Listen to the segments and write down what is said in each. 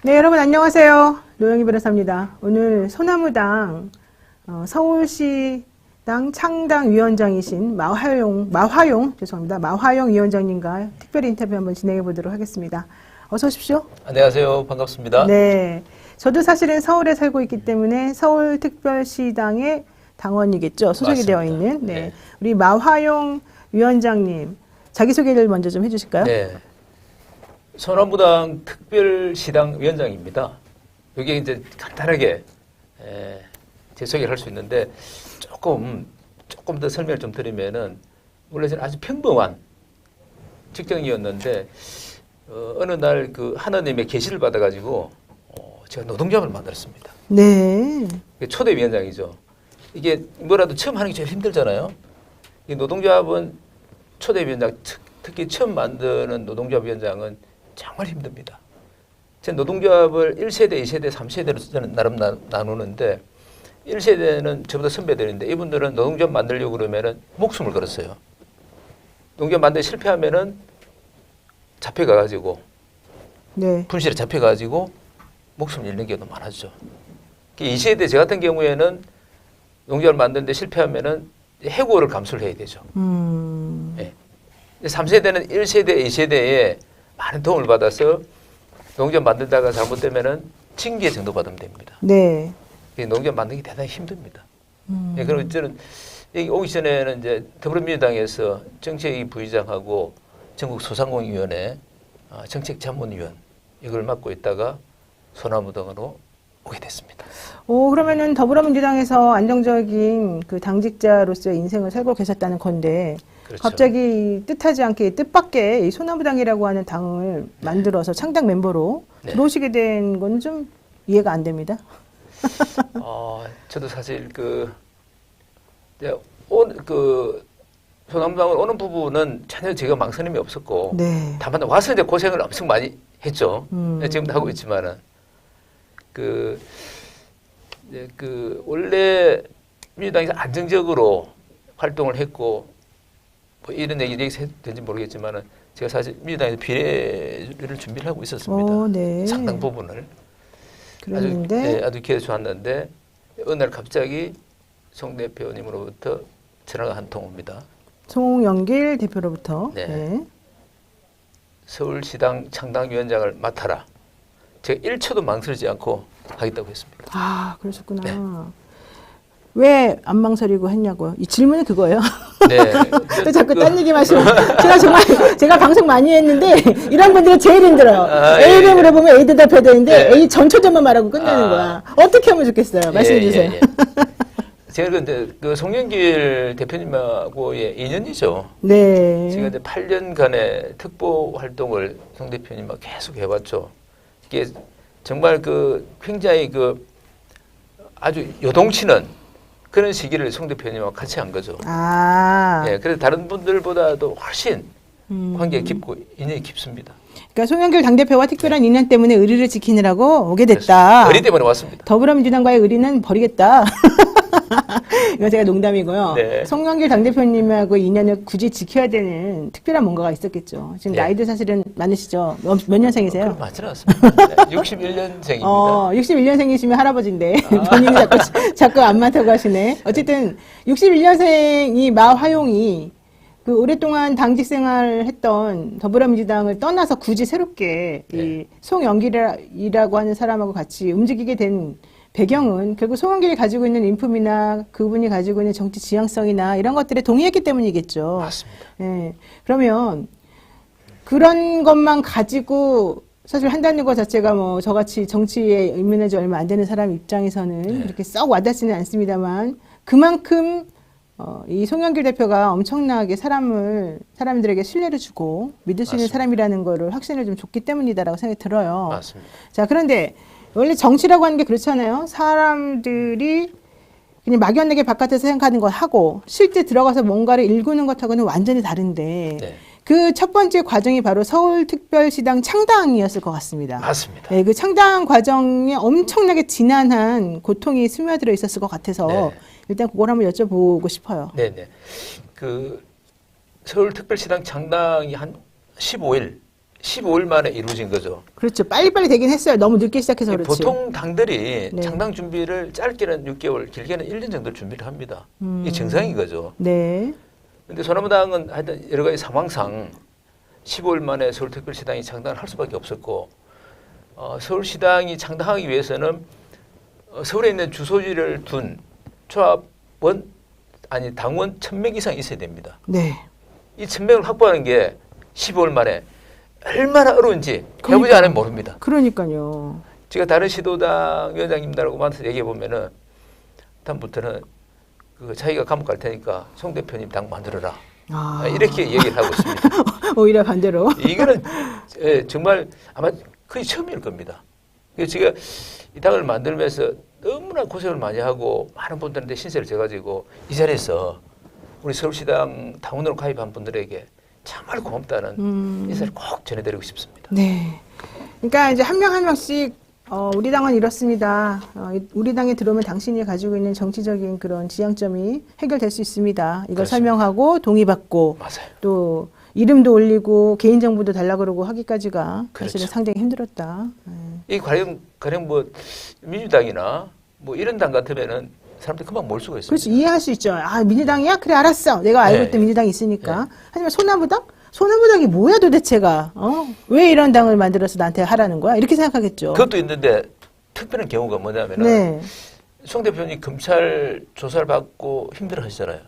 네, 여러분 안녕하세요. 노영희 변호사입니다. 오늘 소나무당 서울시당 창당위원장이신 마화용 위원장님과 특별 인터뷰 한번 진행해 보도록 하겠습니다. 어서 오십시오. 안녕하세요. 반갑습니다. 네, 저도 사실은 서울에 살고 있기 때문에 서울특별시당의 당원이겠죠. 소속이 맞습니다. 되어 있는. 네. 네. 우리 마화용 위원장님 자기소개를 먼저 좀 해주실까요? 네. 소나무당 특별시당 위원장입니다. 여기 이제 간단하게 제 소개를 할 수 있는데 조금 더 설명을 좀 드리면은 원래 저는 아주 평범한 직장이었는데 어느 날 그 하나님의 계시를 받아가지고 제가 노동조합을 만들었습니다. 네. 초대 위원장이죠. 이게 뭐라도 처음 하는 게 제일 힘들잖아요. 이 노동조합은 초대 위원장, 특히 처음 만드는 노동조합 위원장은 정말 힘듭니다. 제 노동조합을 1세대, 2세대, 3세대로 저는 나름 나누는데 1세대는 저보다 선배들인데 이분들은 노동조합 만들려고 그러면은 목숨을 걸었어요. 노동조합 만들기 실패하면은 잡혀가가지고 네. 분실에 잡혀가지고 목숨을 잃는 경우도 많았죠. 2세대 저 같은 경우에는 노동조합을 만드는데 실패하면은 해고를 감수를 해야 되죠. 네. 3세대는 1세대, 2세대에 많은 도움을 받아서 농장 만들다가 잘못되면은 징계 정도 받으면 됩니다. 네. 농장 만들기 대단히 힘듭니다. 예, 그리고 저는 여기 오기 전에는 이제 더불어민주당에서 정책위 부의장하고 전국 소상공인위원회 정책자문위원 이걸 맡고 있다가 소나무당으로 오게 됐습니다. 그러면은 더불어민주당에서 안정적인 그 당직자로서의 인생을 살고 계셨다는 건데, 그렇죠. 갑자기 뜻하지 않게 뜻밖의 이 소나무당이라고 하는 당을 만들어서 창당 멤버로 들어오시게 된 건 좀 이해가 안 됩니다. 저도 사실 소나무당을 오는 부분은 전혀 제가 망설임이 없었고, 네. 다만 와서 이제 고생을 엄청 많이 했죠. 지금도 하고 있지만은. 원래 민주당에서 안정적으로 활동을 했고, 뭐 이런 얘기 되는지 모르겠지만은, 제가 사실 민주당에서 비례를 준비를 하고 있었습니다. 네. 상당 부분을. 그랬는데. 아주 기회 좋았는데, 어느 날 갑자기 송 대표님으로부터 전화가 한 통 옵니다. 송영길 대표로부터. 네. 네. 서울시당 창당위원장을 맡아라. 제가 1초도 망설이지 않고 하겠다고 했습니다. 아, 그러셨구나. 네. 왜 안 망설이고 했냐고요? 이 질문은 그거예요. 네. 또 자꾸 딴 얘기 마시고. 제가 방송 많이 했는데, 이런 분들은 제일 힘들어요. A를 물어보면 A 대답해야 되는데, 네. A 전초점만 말하고 끝나는 거야. 어떻게 하면 좋겠어요? 말씀해 주세요. 제가 근데 송영길 대표님하고의 인연이죠. 네. 제가 이제 8년간의 특보 활동을 송 대표님하고 계속 해왔죠. 이게 정말 굉장히 아주 요동치는 그런 시기를 송 대표님하고 같이 한 거죠. 예, 그래서 다른 분들보다도 훨씬 관계가 깊고 인연이 깊습니다. 그러니까 송영길 당대표와 특별한 인연 때문에 의리를 지키느라고 오게 됐다. 의리 때문에 왔습니다. 더불어민주당과의 의리는 버리겠다. 이거 제가 농담이고요. 네. 송영길 당대표님하고 인연을 굳이 지켜야 되는 특별한 뭔가가 있었겠죠. 지금 나이도 사실은 많으시죠? 몇 년생이세요? 맞지는 않습니다. 61년생입니다. 61년생이시면 할아버지인데 본인이 자꾸 안 많다고 하시네. 어쨌든 61년생이 마화용이 그 오랫동안 당직 생활을 했던 더불어민주당을 떠나서 굳이 새롭게 이 송영길이라고 하는 사람하고 같이 움직이게 된 배경은 결국 송영길이 가지고 있는 인품이나 그분이 가지고 있는 정치 지향성이나 이런 것들에 동의했기 때문이겠죠. 맞습니다. 예. 그러면 그런 것만 가지고 사실 한다는 것 자체가 뭐 저같이 정치에 입문한 지 얼마 안 되는 사람 입장에서는 이렇게 썩 와닿지는 않습니다만 그만큼 이 송영길 대표가 엄청나게 사람들에게 신뢰를 주고 믿을 수 있는 맞습니다. 사람이라는 거를 확신을 좀 줬기 때문이다라고 생각이 들어요. 맞습니다. 자, 그런데 원래 정치라고 하는 게 그렇잖아요. 사람들이 그냥 막연하게 바깥에서 생각하는 걸 하고 실제 들어가서 뭔가를 일구는 것하고는 완전히 다른데 그 첫 번째 과정이 바로 서울특별시당 창당이었을 것 같습니다. 맞습니다. 네, 그 창당 과정에 엄청나게 지난한 고통이 스며들어 있었을 것 같아서 일단 그걸 한번 여쭤보고 싶어요. 네네. 서울특별시당 창당이 한 15일 15일 만에 이루어진 거죠. 그렇죠. 빨리빨리 되긴 했어요. 너무 늦게 시작해서 그렇지. 보통 당들이 네. 창당 준비를 짧게는 6개월, 길게는 1년 정도 준비를 합니다. 이게 정상인 거죠. 네. 근데 소나무당은 하여튼 여러 가지 상황상 15일 만에 서울특별시당이 창당을 할 수밖에 없었고, 서울시당이 창당하기 위해서는 서울에 있는 주소지를 둔 조합원, 아니 당원 1000명 이상 있어야 됩니다. 네. 이 1000명을 확보하는 게 15일 만에 얼마나 어려운지 해보지 그러니까요. 않으면 모릅니다. 그러니까요. 제가 다른 시도당 위원장님들하고 만나서 얘기해 보면은 다음부터는 그 자기가 감옥 갈 테니까 송 대표님 당 만들어라. 아. 이렇게 얘기를 하고 있습니다. 오히려 반대로. 이거는 정말 아마 거의 처음일 겁니다. 그래서 제가 이 당을 만들면서 너무나 고생을 많이 하고 많은 분들한테 신세를 져가지고 이 자리에서 우리 서울시당 당원으로 가입한 분들에게 정말 고맙다는 인사를 꼭 전해드리고 싶습니다. 네. 그러니까 이제 한 명 한 명씩 우리 당은 이렇습니다. 우리 당에 들어오면 당신이 가지고 있는 정치적인 그런 지향점이 해결될 수 있습니다. 이걸 그렇습니다. 설명하고 동의받고 맞아요. 또 이름도 올리고 개인정보도 달라 그러고 하기까지가 그렇죠. 사실은 상당히 힘들었다. 이 가령 뭐 민주당이나 뭐 이런 당 같으면은 사람들이 금방 몰 수가 있습니다. 그렇지, 이해할 수 있죠. 아, 민주당이야? 그래, 알았어. 내가 알고 네. 있던 민주당이 있으니까. 하지만 소나무당? 소나무당이 뭐야 도대체가? 왜 이런 당을 만들어서 나한테 하라는 거야? 이렇게 생각하겠죠. 그것도 있는데 특별한 경우가 뭐냐면은 네. 송 대표님 검찰 조사를 받고 힘들어 하시잖아요.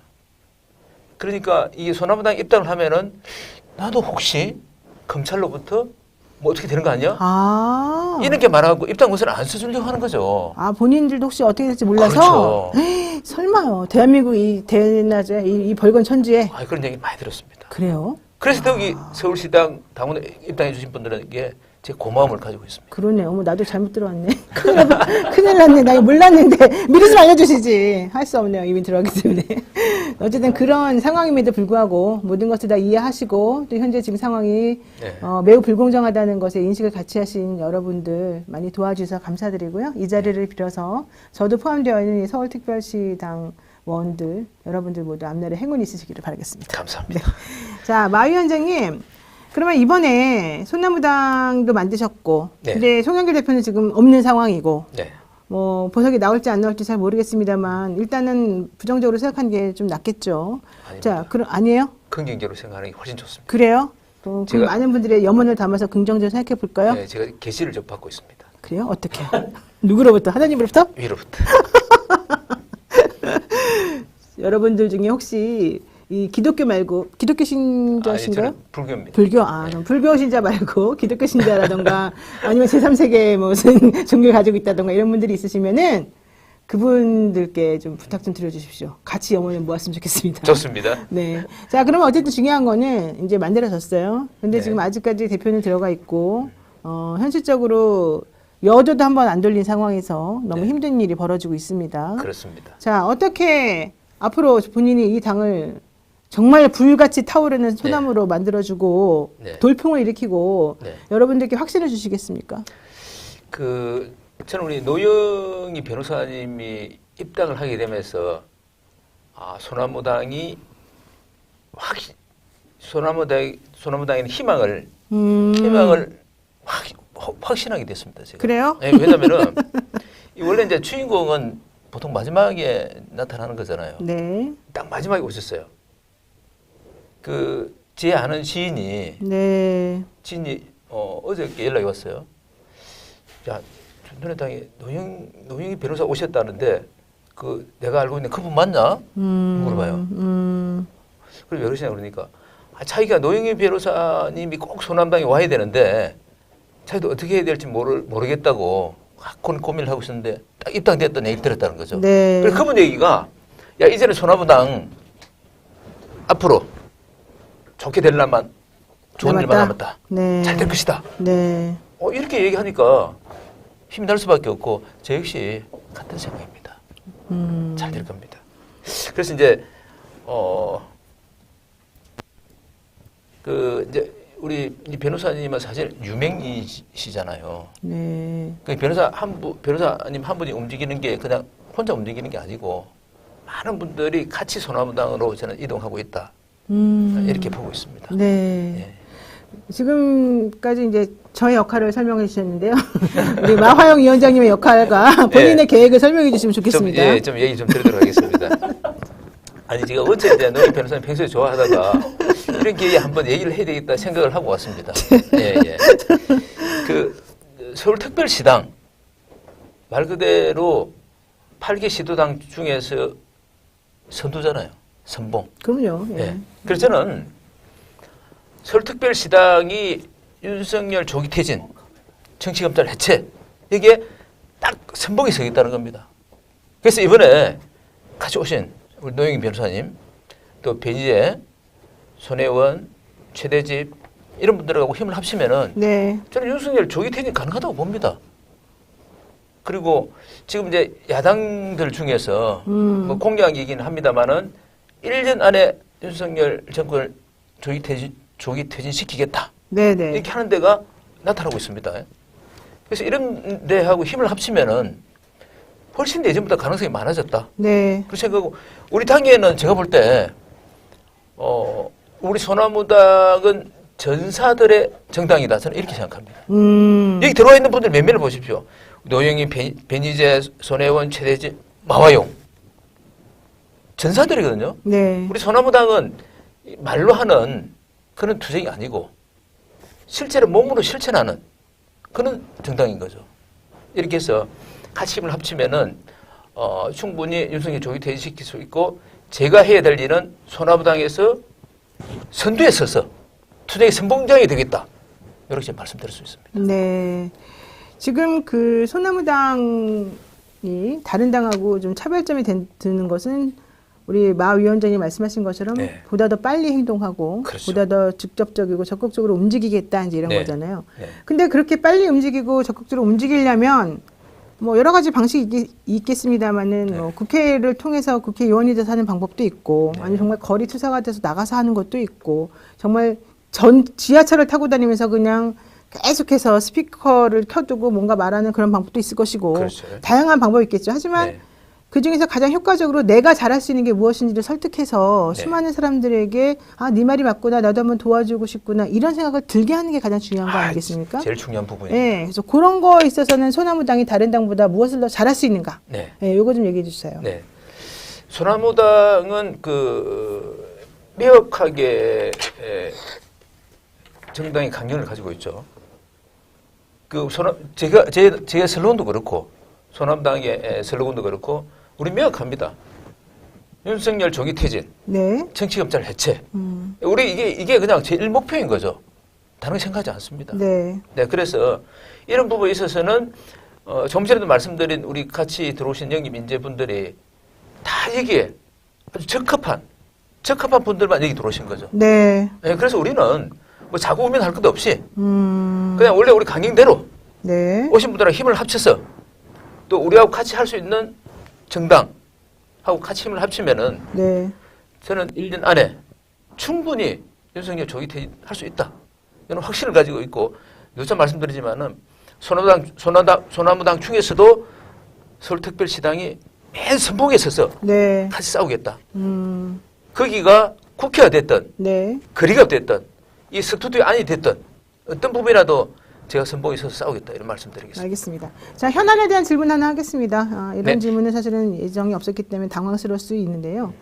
그러니까 이게 소나무당 입당을 하면은 나도 혹시 검찰로부터 뭐 어떻게 되는 거 아니야? 아. 이렇게 말하고 입당 권서를 안 써주려고 하는 거죠. 아, 본인들도 혹시 어떻게 될지 몰라서? 그렇죠. 에이, 설마요. 대한민국 이 대낮에 이 벌건 천지에. 그런 얘기 많이 들었습니다. 그래요? 그래서 더욱이 서울시당 당원에 입당해 주신 분들에게 제 고마움을 가지고 있습니다. 그러네. 어머, 나도 잘못 들어왔네. 큰일 났네. 나 이거 몰랐는데. 미리 좀 알려주시지. 할 수 없네요. 이미 들어왔기 때문에. 어쨌든 그런 상황임에도 불구하고 모든 것을 다 이해하시고 또 현재 지금 상황이 네. 매우 불공정하다는 것에 인식을 같이 하신 여러분들 많이 도와주셔서 감사드리고요. 이 자리를 빌어서 저도 포함되어 있는 이 서울특별시 당원들 여러분들 모두 앞날에 행운이 있으시기를 바라겠습니다. 감사합니다. 자, 마 위원장님. 그러면 이번에 소나무당도 만드셨고, 네. 근데 송영길 대표는 지금 없는 상황이고, 네. 뭐 보석이 나올지 안 나올지 잘 모르겠습니다만 일단은 부정적으로 생각하는 게 좀 낫겠죠. 아닙니다. 자, 그럼 아니에요? 긍정적으로 생각하는 게 훨씬 좋습니다. 그래요? 또 그럼 제가- 많은 분들의 염원을 담아서 긍정적으로 생각해 볼까요? 네, 제가 계시를 좀 받고 있습니다. 그래요? 어떻게? 누구로부터? 하나님으로부터? 위로부터. 여러분들 중에 혹시 이 기독교 말고 기독교 신자신가요? 저는 불교입니다. 불교, 그럼 불교 신자 말고 기독교 신자라던가 아니면 제3세계 무슨 종교를 가지고 있다던가 이런 분들이 있으시면은 그분들께 좀 부탁 좀 드려주십시오. 같이 염원을 모았으면 좋겠습니다. 좋습니다. 네. 자, 그러면 어쨌든 중요한 거는 이제 만들어졌어요. 근데 네. 지금 아직까지 대표는 들어가 있고, 현실적으로 여조도 한번 안 돌린 상황에서 너무 네. 힘든 일이 벌어지고 있습니다. 그렇습니다. 자, 어떻게 앞으로 본인이 이 당을 정말 불같이 타오르는 소나무로 만들어주고 네. 돌풍을 일으키고 네. 여러분들께 확신을 주시겠습니까? 저는 우리 노영희 변호사님이 입당을 하게 되면서 소나무당이 소나무당에는 희망을 확신하게 됐습니다. 제가. 그래요? 네, 왜냐면은 원래 이제 주인공은 보통 마지막에 나타나는 거잖아요. 네. 딱 마지막에 오셨어요. 제 아는 지인이 네. 어저께 연락이 왔어요. 야, 전통의당에 노영희 변호사 오셨다는데 내가 알고 있는 그분 맞나? 물어봐요. 그럼 왜 그러시냐 그러니까 자기가 노영희 변호사님이 꼭 소남당에 와야 되는데 자기도 어떻게 해야 될지 모르겠다고 고민을 하고 있었는데 딱 입당됐던 얘기를 들었다는 거죠. 네. 그래서 그분 얘기가 야 이제는 소나무당 앞으로 좋게 되려면 좋은 일만 남았다. 네. 잘 될 것이다. 네. 이렇게 얘기하니까 힘이 날 수밖에 없고 저 역시 같은 생각입니다. 잘 될 겁니다. 그래서 이제 이제 우리 이 변호사님은 사실 유명이시잖아요. 네. 그 변호사님 한 분이 움직이는 게 그냥 혼자 움직이는 게 아니고 많은 분들이 같이 소나무당으로 저는 이동하고 있다. 이렇게 보고 있습니다. 네. 예. 지금까지 이제 저의 역할을 설명해 주셨는데요. 우리 마화영 위원장님의 역할과 본인의 계획을 설명해 주시면 좋겠습니다. 좀 얘기 좀 드리도록 하겠습니다. 아니, 제가 어째 이제 노영 변호사님 평소에 좋아하다가 이런 기회에 한번 얘기를 해야 되겠다 생각을 하고 왔습니다. 예, 예. 그 서울특별시당 말 그대로 8개 시도당 중에서 선두잖아요. 선봉. 그럼요. 예. 예. 그래서 저는 서울특별시당이 윤석열 조기 퇴진, 정치검찰 해체 이게 딱 선봉에 서 있다는 겁니다. 그래서 이번에 같이 오신 우리 노영희 변호사님, 또 배지재, 손혜원, 최대집 이런 분들하고 힘을 합치면은 네. 저는 윤석열 조기 퇴진 가능하다고 봅니다. 그리고 지금 이제 야당들 중에서 뭐 공약이긴 합니다만은 1년 안에 윤석열 정권을 조기 퇴진시키겠다. 네네. 이렇게 하는 데가 나타나고 있습니다. 그래서 이런 데하고 힘을 합치면은 훨씬 예전보다 가능성이 많아졌다. 네. 그렇게 생각하고 우리 당에는 제가 볼 때 우리 소나무당은 전사들의 정당이다. 저는 이렇게 생각합니다. 여기 들어와 있는 분들 몇 명을 보십시오. 노영희, 배니재, 손혜원, 최대진, 마화용. 전사들이거든요. 네. 우리 소나무당은 말로 하는 그런 투쟁이 아니고 실제로 몸으로 실천하는 그런 정당인 거죠. 이렇게 해서 같이 힘을 합치면은 충분히 윤석열 조기 퇴진시킬 수 있고 제가 해야 될 일은 소나무당에서 선두에 서서 투쟁의 선봉장이 되겠다. 이렇게 말씀드릴 수 있습니다. 네. 지금 그 소나무당이 다른 당하고 좀 차별점이 드는 것은 우리 마 위원장이 말씀하신 것처럼 네. 보다 더 빨리 행동하고 그렇죠. 보다 더 직접적이고 적극적으로 움직이겠다 이제 이런 네. 거잖아요. 네. 근데 그렇게 빨리 움직이고 적극적으로 움직이려면 뭐 여러 가지 방식이 있겠습니다만은 네. 뭐 국회를 통해서 국회의원이 돼서 하는 방법도 있고 네. 아니면 정말 거리 투사가 돼서 나가서 하는 것도 있고 정말 지하철을 타고 다니면서 그냥 계속해서 스피커를 켜두고 뭔가 말하는 그런 방법도 있을 것이고 그렇죠. 다양한 방법이 있겠죠. 하지만 네. 그중에서 가장 효과적으로 내가 잘할 수 있는 게 무엇인지를 설득해서 네. 수많은 사람들에게 아, 네 말이 맞구나. 나도 한번 도와주고 싶구나. 이런 생각을 들게 하는 게 가장 중요한 거 아니겠습니까? 제일 중요한 부분이에요. 네, 그래서 그런 거에 있어서는 소나무당이 다른 당보다 무엇을 더 잘할 수 있는가? 네. 네, 요거 좀 얘기해 주세요. 네. 소나무당은 그 명확하게 정당의 강령을 가지고 있죠. 그 제가 슬로건도 그렇고 소나무당의 슬로건도 그렇고 우리 명확합니다. 윤석열 조기 퇴진, 네. 정치검찰 해체. 우리 이게 그냥 제일 목표인 거죠. 다른 거 생각하지 않습니다. 네. 네, 그래서 이런 부분에 있어서는 조금 전에도 말씀드린 우리 같이 들어오신 영입 인재분들이 다 여기에 아주 적합한 분들만 여기 들어오신 거죠. 네. 네, 그래서 우리는 뭐 자고 오면 할 것도 없이 그냥 원래 우리 강령대로 네. 오신 분들하고 힘을 합쳐서 또 우리하고 같이 할 수 있는 정당하고 같이 힘을 합치면은 네. 저는 1년 안에 충분히 윤석열 조기 퇴진할 수 있다. 이런 확신을 가지고 있고 누차 말씀드리지만은 소나무당 중에서도 서울특별시당이 맨 선봉에 서서 네. 같이 싸우겠다. 거기가 국회가 됐든 네. 거리가 됐든 이 스튜디오 안이 됐든 어떤 부분이라도 제가 선봉에 서서 싸우겠다 이런 말씀드리겠습니다. 알겠습니다. 자, 현안에 대한 질문 하나 하겠습니다. 이런 네. 질문은 사실은 예정이 없었기 때문에 당황스러울 수 있는데요.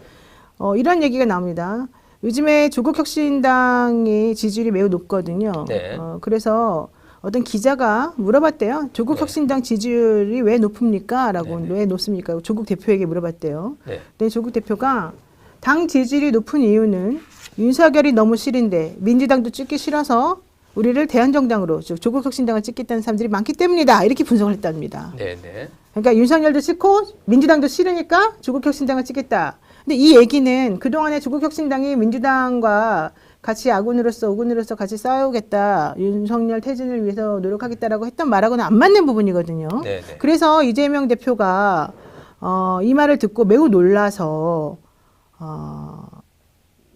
이런 얘기가 나옵니다. 요즘에 조국혁신당의 지지율이 매우 높거든요. 네. 그래서 어떤 기자가 물어봤대요. 조국혁신당 지지율이 왜 높습니까? 라고 네. 왜 높습니까? 조국 대표에게 물어봤대요. 네. 근데 조국 대표가 당 지지율이 높은 이유는 윤석열이 너무 싫은데 민주당도 찍기 싫어서 우리를 대한정당으로 즉 조국혁신당을 찍겠다는 사람들이 많기 때문이다. 이렇게 분석을 했답니다. 네, 네. 그러니까 윤석열도 싫고 민주당도 싫으니까 조국혁신당을 찍겠다. 근데 이 얘기는 그동안에 조국혁신당이 민주당과 같이 오군으로서 같이 싸우겠다. 윤석열 퇴진을 위해서 노력하겠다라고 했던 말하고는 안 맞는 부분이거든요. 네, 네. 그래서 이재명 대표가 이 말을 듣고 매우 놀라서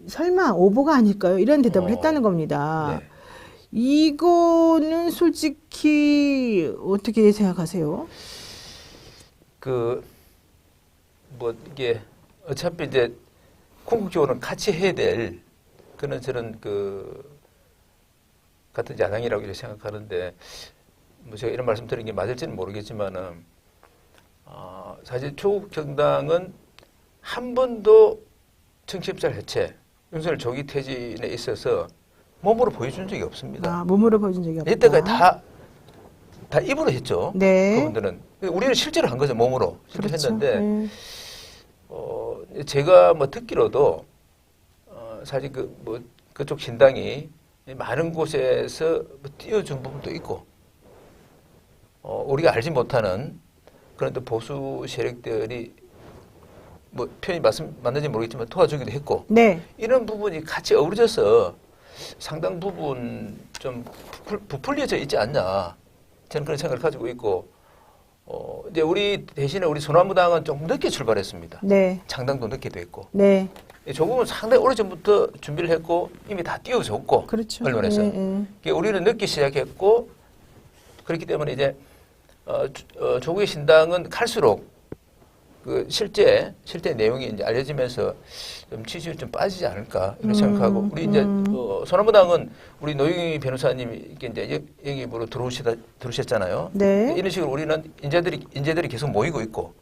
설마 오보가 아닐까요? 이런 대답을 했다는 겁니다. 네. 이거는 솔직히 어떻게 생각하세요? 이게 어차피 이제 궁극적으로는 같이 해야 될 그런 저는 같은 야당이라고 이렇게 생각하는데 뭐 제가 이런 말씀 드린 게 맞을지는 모르겠지만은 사실 조국 정당은 한 번도 정치협잘 해체, 윤석열 조기 퇴진에 있어서 몸으로 보여준 적이 없습니다. 몸으로 보여준 적이 없다. 이때까지 다 입으로 했죠. 네. 그분들은 우리는 실제로 한 거죠. 몸으로 실제로 그렇죠. 했는데 제가 뭐 듣기로도 사실 그쪽 신당이 많은 곳에서 뭐 띄워준 부분도 있고 우리가 알지 못하는 그런 또 보수 세력들이 뭐 표현이 맞는지 모르겠지만 도와주기도 했고 네. 이런 부분이 같이 어우러져서 상당 부분 좀 부풀려져 있지 않나 저는 그런 생각을 가지고 있고 이제 우리 대신에 우리 소나무당은 좀 늦게 출발했습니다. 네. 창당도 늦게 됐고 네. 조국은 상당히 오래전부터 준비를 했고 이미 다 띄워줬고 그렇죠. 언론에서 네. 우리는 늦게 시작했고 그렇기 때문에 이제 조국의 신당은 갈수록 그 실제 내용이 이제 알려지면서 좀 지지율이 좀 빠지지 않을까 이렇게 생각하고 우리 이제 소나무당은 우리 노영희 변호사님이 이렇게 이제 영입으로 들어오셨잖아요. 네. 이런 식으로 우리는 인재들이 계속 모이고 있고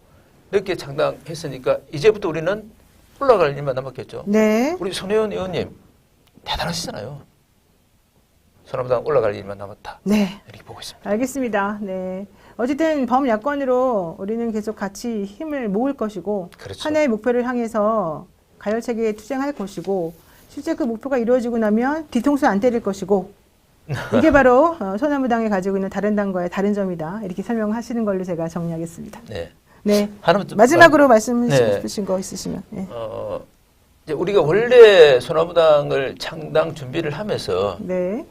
늦게 창당했으니까 이제부터 우리는 올라갈 일만 남았겠죠. 네. 우리 손혜원 의원님 대단하시잖아요. 소나무당 올라갈 일만 남았다. 네. 이렇게 보고 있습니다. 알겠습니다. 네. 어쨌든 범야권으로 우리는 계속 같이 힘을 모을 것이고 그렇죠. 하나의 목표를 향해서 가열차게 투쟁할 것이고 실제 그 목표가 이루어지고 나면 뒤통수 안 때릴 것이고 이게 바로 소나무당이 가지고 있는 다른 당과의 다른 점이다. 이렇게 설명하시는 걸로 제가 정리하겠습니다. 네. 네. 하나만 좀 마지막으로 말씀하시고 네. 싶으신 거 있으시면. 네. 이제 우리가 원래 소나무당을 창당 준비를 하면서 네.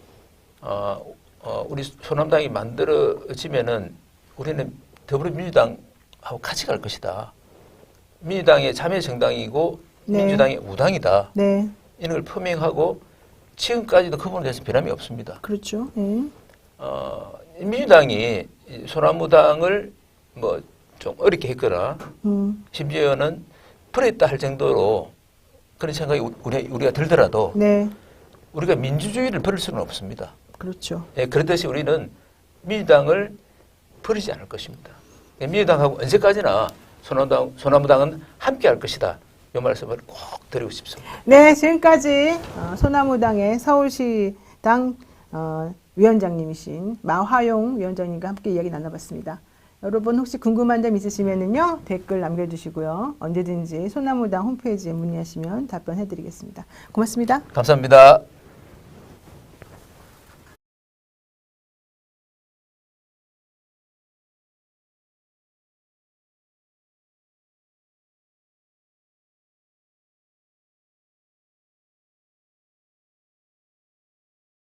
우리 소나무당이 만들어지면은 우리는 더불어민주당하고 같이 갈 것이다. 민주당의 자매 정당이고 네. 민주당의 우당이다. 네. 이런 걸 표명하고 지금까지도 그 부분에 대해서 변함이 없습니다. 그렇죠. 네. 민주당이 소나무당을 뭐 좀 어렵게 했거나 심지어는 버렸다 할 정도로 그런 생각이 우리가 들더라도 네. 우리가 민주주의를 버릴 수는 없습니다. 그렇죠. 예, 그렇듯이 우리는 민주당을 버리지 않을 것입니다. 예, 민주당하고 언제까지나 소나무당은 함께 할 것이다. 이 말씀을 꼭 드리고 싶습니다. 네, 지금까지 소나무당의 서울시당 위원장님이신 마화용 위원장님과 함께 이야기 나눠봤습니다. 여러분 혹시 궁금한 점 있으시면요 댓글 남겨주시고요. 언제든지 소나무당 홈페이지에 문의하시면 답변해드리겠습니다. 고맙습니다. 감사합니다.